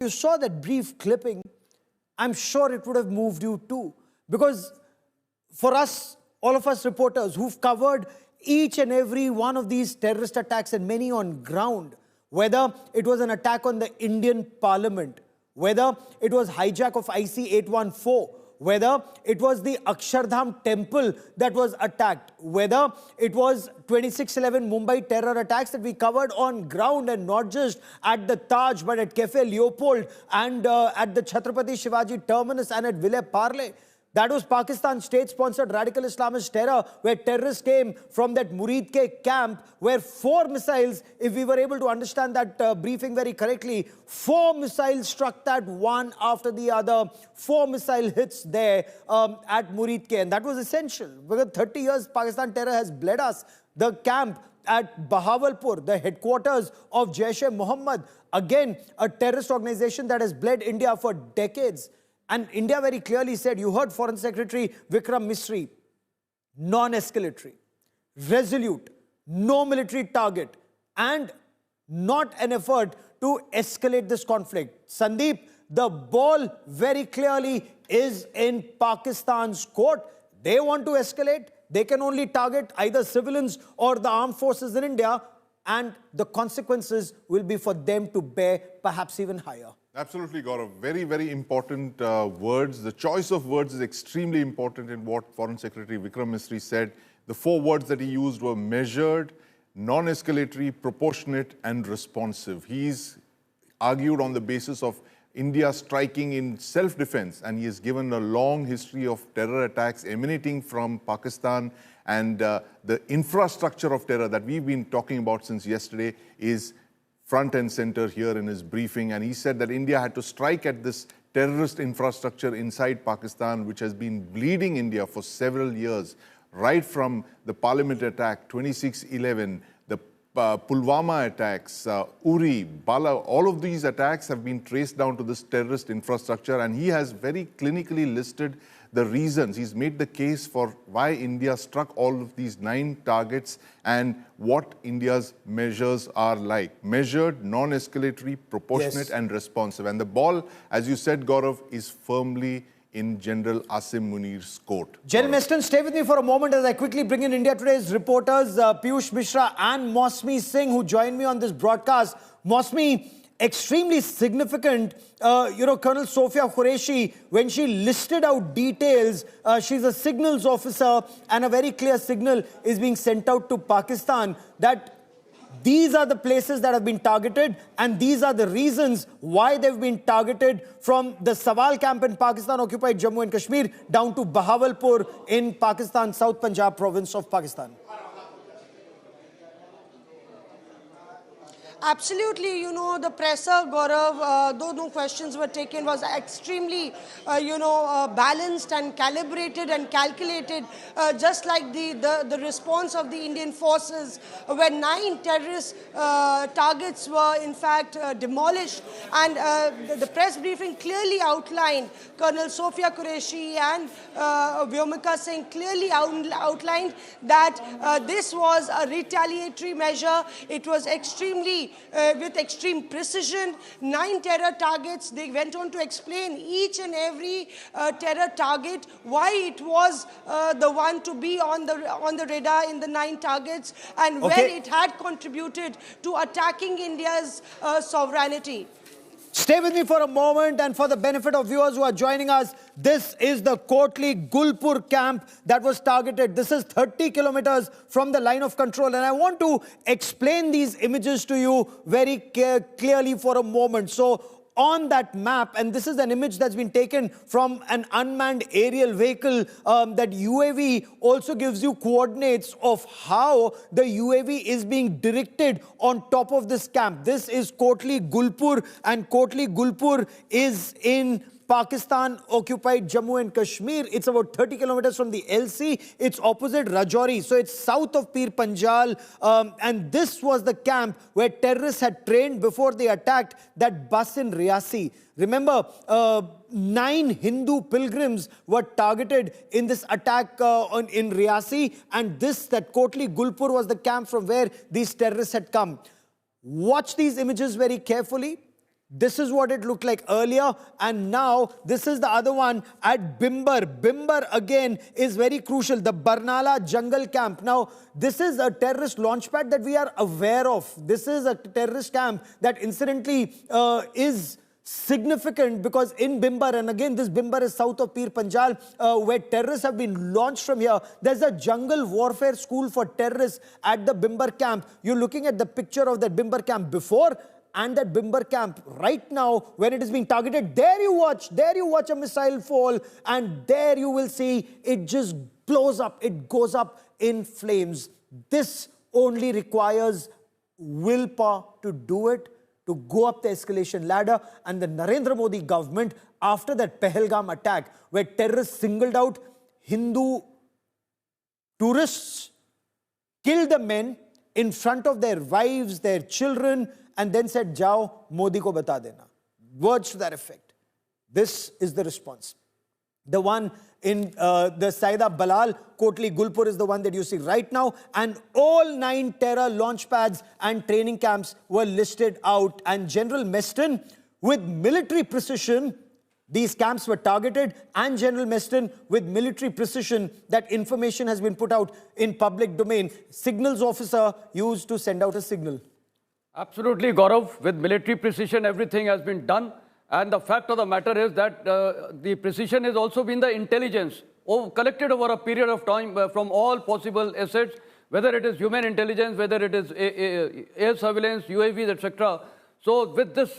You saw that brief clipping, I'm sure it would have moved you too. Because for us, all of us reporters who've covered each and every one of these terrorist attacks and many on ground, whether it was an attack on the Indian Parliament, whether it was hijack of IC-814, whether it was the Akshardham temple that was attacked, whether it was 26/11 Mumbai terror attacks that we covered on ground and not just at the Taj but at Cafe Leopold and at the Chhatrapati Shivaji terminus and at Ville Parle. That was Pakistan state-sponsored radical Islamist terror, where terrorists came from that Murid Ke camp, where 4 missiles, if we were able to understand that briefing very correctly, 4 missiles struck that one after the other, 4 missile hits there at Murid Ke. And that was essential, because 30 years Pakistan terror has bled us. The camp at Bahawalpur, the headquarters of Jaish-e-Mohammed, again, a terrorist organization that has bled India for decades. And India very clearly said, you heard Foreign Secretary Vikram Misri, non-escalatory, resolute, no military target, and not an effort to escalate this conflict. Sandeep, the ball very clearly is in Pakistan's court. They want to escalate. They can only target either civilians or the armed forces in India, and the consequences will be for them to bear perhaps even higher. Absolutely, Gaurav. Very, very important words. The choice of words is extremely important in what Foreign Secretary Vikram Misri said. The 4 words that he used were measured, non-escalatory, proportionate, and responsive. He's argued on the basis of India striking in self-defense, and he has given a long history of terror attacks emanating from Pakistan, and the infrastructure of terror that we've been talking about since yesterday is front and center here in his briefing. And he said that India had to strike at this terrorist infrastructure inside Pakistan, which has been bleeding India for several years, right from the Parliament attack, 26/11, the Pulwama attacks, Uri, Bala, all of these attacks have been traced down to this terrorist infrastructure. And he has very clinically listed the reasons. He's made the case for why India struck all of these 9 targets and what India's measures are like. Measured, non-escalatory, proportionate, and responsive. And the ball, as you said, Gaurav, is firmly in General Asim Munir's court. General Meston, stay with me for a moment as I quickly bring in India Today's reporters, Piyush Mishra and Mosmi Singh, who join me on this broadcast. Mosmi, extremely significant, Colonel Sofia Qureshi, when she listed out details, she's a signals officer, and a very clear signal is being sent out to Pakistan that these are the places that have been targeted, and these are the reasons why they've been targeted, from the Sawal camp in Pakistan-occupied Jammu and Kashmir down to Bahawalpur in Pakistan, South Punjab province of Pakistan. Absolutely, the presser, Gaurav, though no questions were taken, was extremely, balanced and calibrated and calculated, just like the response of the Indian forces, where 9 terrorist targets were in fact demolished. And the press briefing clearly outlined, Colonel Sofia Qureshi and Vyomika Singh clearly outlined that this was a retaliatory measure. It was extremely with extreme precision, 9 terror targets. They went on to explain each and every terror target, why it was the one to be on the radar in the 9 targets, and where it had contributed to attacking India's sovereignty. Stay with me for a moment, and for the benefit of viewers who are joining us, this is the Kotli Gulpur camp that was targeted. This is 30 kilometers from the line of control, and I want to explain these images to you very clearly for a moment. So, on that map, and this is an image that's been taken from an unmanned aerial vehicle, that UAV also gives you coordinates of how the UAV is being directed on top of this camp. This is Kotli Gulpur, and Kotli Gulpur is in Pakistan-occupied Jammu and Kashmir. It's about 30 kilometers from the LC. It's opposite Rajouri. So it's south of Pir Panjal. And this was the camp where terrorists had trained before they attacked that bus in Riyasi. Remember, 9 Hindu pilgrims were targeted in this attack in Riyasi. And that Kotli Gulpur was the camp from where these terrorists had come. Watch these images very carefully. This is what it looked like earlier, and now this is the other one at Bimbar. Bimbar again is very crucial, the Barnala jungle camp. Now, this is a terrorist launchpad that we are aware of. This is a terrorist camp that incidentally is significant because in Bimbar, and again this Bimbar is south of Pir Panjal, where terrorists have been launched from here. There's a jungle warfare school for terrorists at the Bimbar camp. You're looking at the picture of that Bimbar camp before and that Bimbar camp right now when it is being targeted. There you watch a missile fall, and there you will see it just blows up, it goes up in flames. This only requires willpower to do it, to go up the escalation ladder. And the Narendra Modi government, after that Pahalgam attack where terrorists singled out Hindu tourists, killed the men in front of their wives, their children, and then said, "Jao, Modi ko bata dena." Words to that effect. This is the response. The one in the Saida Balal, Kotli Gulpur is the one that you see right now. And all 9 terror launch pads and training camps were listed out. And General Meston, with military precision, these camps were targeted, and General Meston, with military precision, that information has been put out in public domain. Signals officer used to send out a signal. Absolutely, Gaurav. With military precision, everything has been done. And the fact of the matter is that the precision has also been the intelligence collected over a period of time from all possible assets, whether it is human intelligence, whether it is air surveillance, UAVs, etc. So with this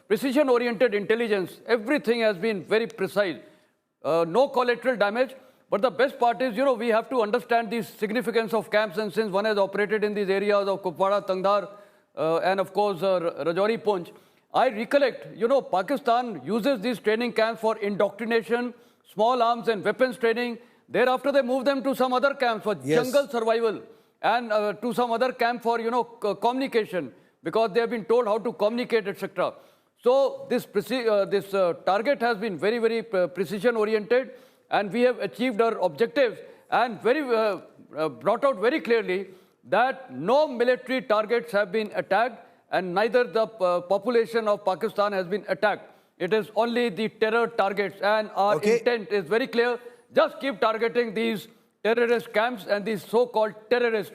precision-oriented intelligence, everything has been very precise. No collateral damage. But the best part is, we have to understand the significance of camps. And since one has operated in these areas of Kupwara, Tangdar, and of course, Rajouri, Poonch, I recollect, Pakistan uses these training camps for indoctrination, small arms and weapons training. Thereafter, they move them to some other camps for jungle survival, and to some other camp for, communication, because they have been told how to communicate, etc. So this target has been very, very precision-oriented, and we have achieved our objectives, and brought out very clearly that no military targets have been attacked, and neither the population of Pakistan has been attacked. It is only the terror targets, and our intent is very clear. Just keep targeting these terrorist camps and these so-called terrorists